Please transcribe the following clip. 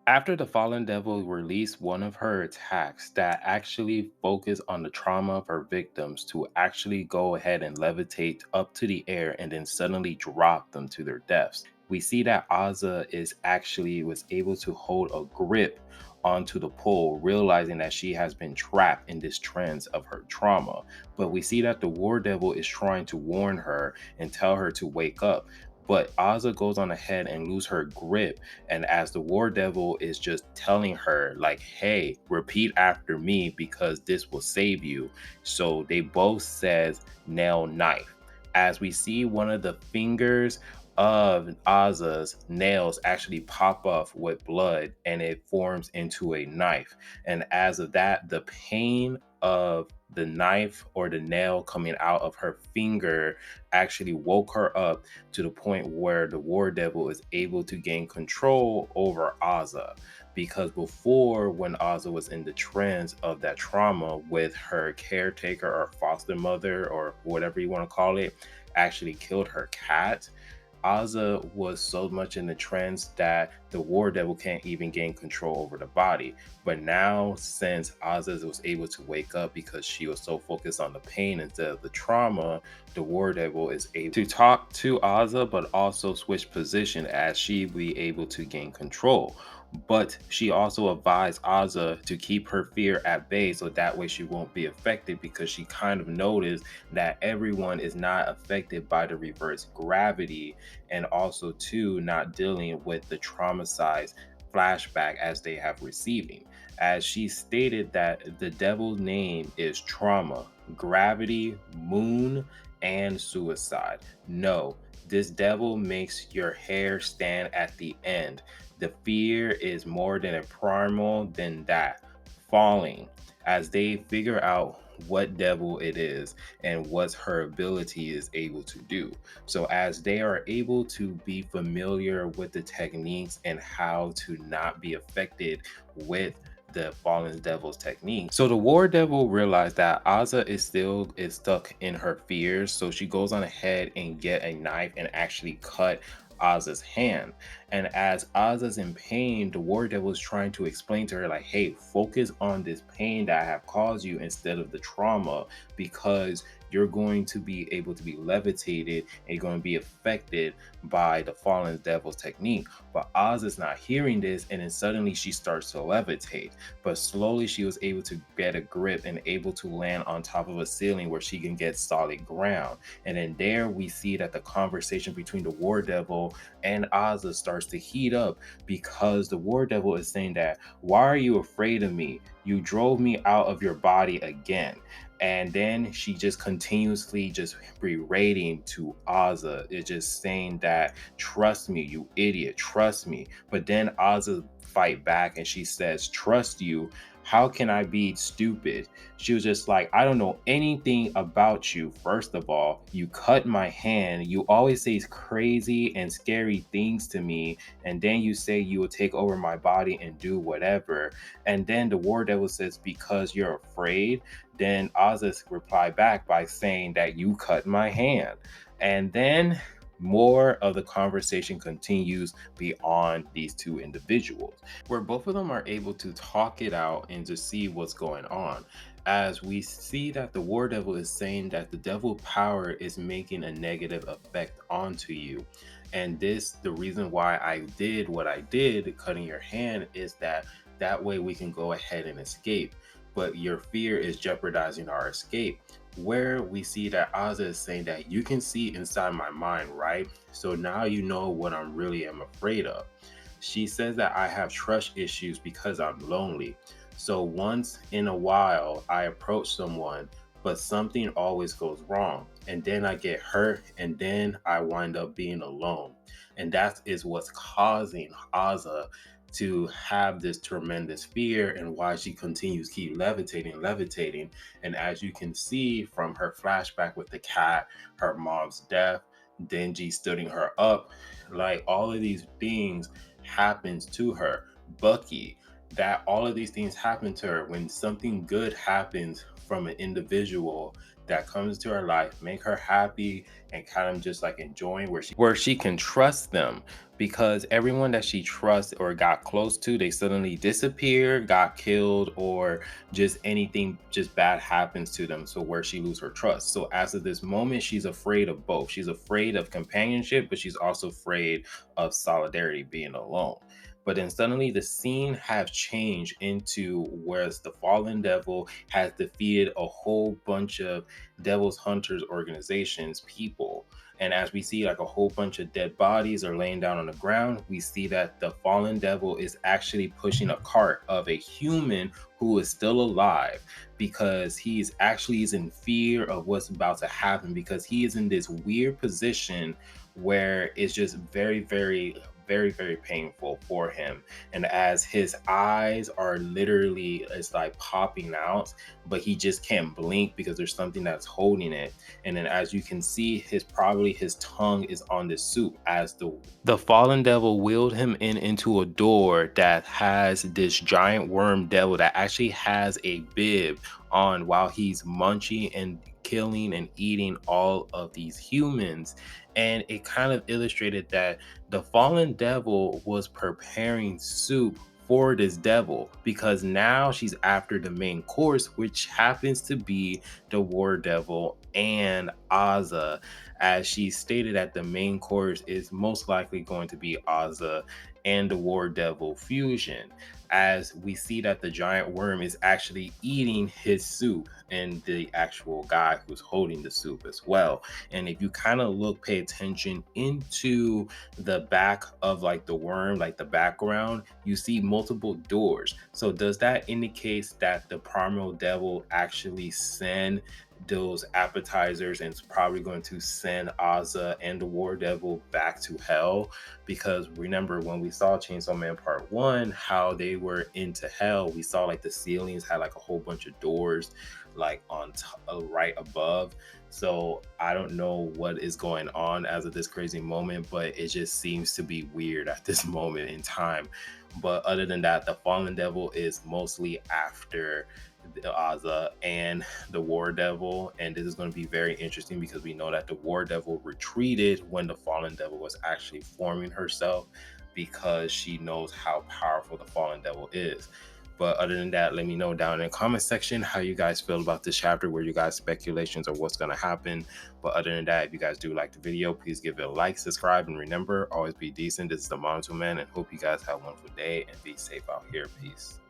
After the Fallen Devil released one of her attacks that actually focused on the trauma of her victims to actually go ahead and levitate up to the air and then suddenly drop them to their deaths. We see that Azza is actually was able to hold a grip onto the pole, realizing that she has been trapped in this trance of her trauma. But we see that the War Devil is trying to warn her and tell her to wake up. But Azza goes on ahead and lose her grip, and as the War Devil is just telling her, like, hey, repeat after me because this will save you. So they both says nail knife. As we see one of the fingers of Azza's nails actually pop off with blood and it forms into a knife. And as of that, the pain of the knife or the nail coming out of her finger actually woke her up to the point where the War Devil is able to gain control over Azza. Because before, when Azza was in the trance of that trauma with her caretaker or foster mother or whatever you want to call it, actually killed her cat. Azza was so much in the trance that the War Devil can't even gain control over the body. But now, since Azza was able to wake up because she was so focused on the pain instead of the trauma, the War Devil is able to talk to Azza, but also switch position as she be able to gain control. But she also advised Azza to keep her fear at bay so that way she won't be affected because she kind of noticed that everyone is not affected by the reverse gravity and also too not dealing with the traumatized flashback as they have receiving. As she stated that the devil's name is trauma, gravity, moon, and suicide. No, this devil makes your hair stand at the end. The fear is more than a primal than that. Falling as they figure out what devil it is and what her ability is able to do. So as they are able to be familiar with the techniques and how to not be affected with the fallen devil's technique. So the war devil realized that Azza is stuck in her fears. So she goes on ahead and get a knife and actually cut Azza's hand. And as Azza's in pain, the war devil is trying to explain to her, like, hey, focus on this pain that I have caused you instead of the trauma, because you're going to be able to be levitated and you're going to be affected by the fallen devil's technique. But Oz is not hearing this, and then suddenly she starts to levitate. But slowly she was able to get a grip and able to land on top of a ceiling where she can get solid ground. And then there we see that the conversation between the war devil and Ozza starts to heat up because the war devil is saying that, why are you afraid of me? You drove me out of your body again. And then she just continuously just berating to Ozza. It's just saying that, trust me, you idiot, trust me. But then Ozza fight back and she says, trust you. How can I be stupid? She was just like, I don't know anything about you. First of all, you cut my hand. You always say crazy and scary things to me. And then you say you will take over my body and do whatever. And then the war devil says, because you're afraid. Then Ozzy replied back by saying that you cut my hand. And then more of the conversation continues beyond these two individuals, where both of them are able to talk it out and to see what's going on. As we see that the war devil is saying that the devil power is making a negative effect onto you. And this, the reason why I did what I did, cutting your hand, is that way we can go ahead and escape. But your fear is jeopardizing our escape. Where we see that Ozzy is saying that you can see inside my mind, right? So now you know what I'm really am afraid of. She says that I have trust issues because I'm lonely. So once in a while, I approach someone, but something always goes wrong. And then I get hurt, and then I wind up being alone. And that is what's causing Ozzy to have this tremendous fear and why she continues keep levitating. And as you can see from her flashback with the cat, her mom's death, Denji stooding her up, like all of these things happens to her. Bucky, that all of these things happen to her. When something good happens from an individual that comes into her life, make her happy and kind of just like enjoying where she can trust them, because everyone that she trusts or got close to, they suddenly disappear, got killed, or just anything just bad happens to them, so where she lose her trust. So as of this moment, she's afraid of both. She's afraid of companionship, but she's also afraid of solidarity, being alone. But then suddenly the scene has changed into whereas the fallen devil has defeated a whole bunch of devil's hunters organizations, people. And as we see like a whole bunch of dead bodies are laying down on the ground, we see that the fallen devil is actually pushing a cart of a human who is still alive, because he's in fear of what's about to happen, because he is in this weird position where it's just very painful for him. And as his eyes are literally, it's like popping out, but he just can't blink because there's something that's holding it. And then as you can see, his tongue is on this soup, as the fallen devil wheeled him into a door that has this giant worm devil that actually has a bib on, while he's munching and killing and eating all of these humans. And it kind of illustrated that the fallen devil was preparing soup for this devil, because now she's after the main course, which happens to be the war devil and Azza. As she stated that the main course is most likely going to be Azza and the war devil fusion, as we see that the giant worm is actually eating his soup and the actual guy who's holding the soup as well. And if you kind of pay attention into the back of like the worm, like the background, you see multiple doors. So does that indicate that the primal devil actually send those appetizers and it's probably going to send Azza and the War Devil back to hell? Because remember when we saw Chainsaw Man Part 1, how they were into hell, we saw like the ceilings had like a whole bunch of doors like right above. So I don't know what is going on as of this crazy moment, but it just seems to be weird at this moment in time. But other than that, the fallen devil is mostly after the Azza and the War Devil, and this is going to be very interesting because we know that the War Devil retreated when the fallen devil was actually forming herself, because she knows how powerful the fallen devil is. But other than that, let me know down in the comment section how you guys feel about this chapter, where you guys speculations or what's going to happen. But other than that, if you guys do like the video, please give it a like, subscribe, and remember, always be decent. This is the Monotone Man, and hope you guys have a wonderful day and be safe out here. Peace.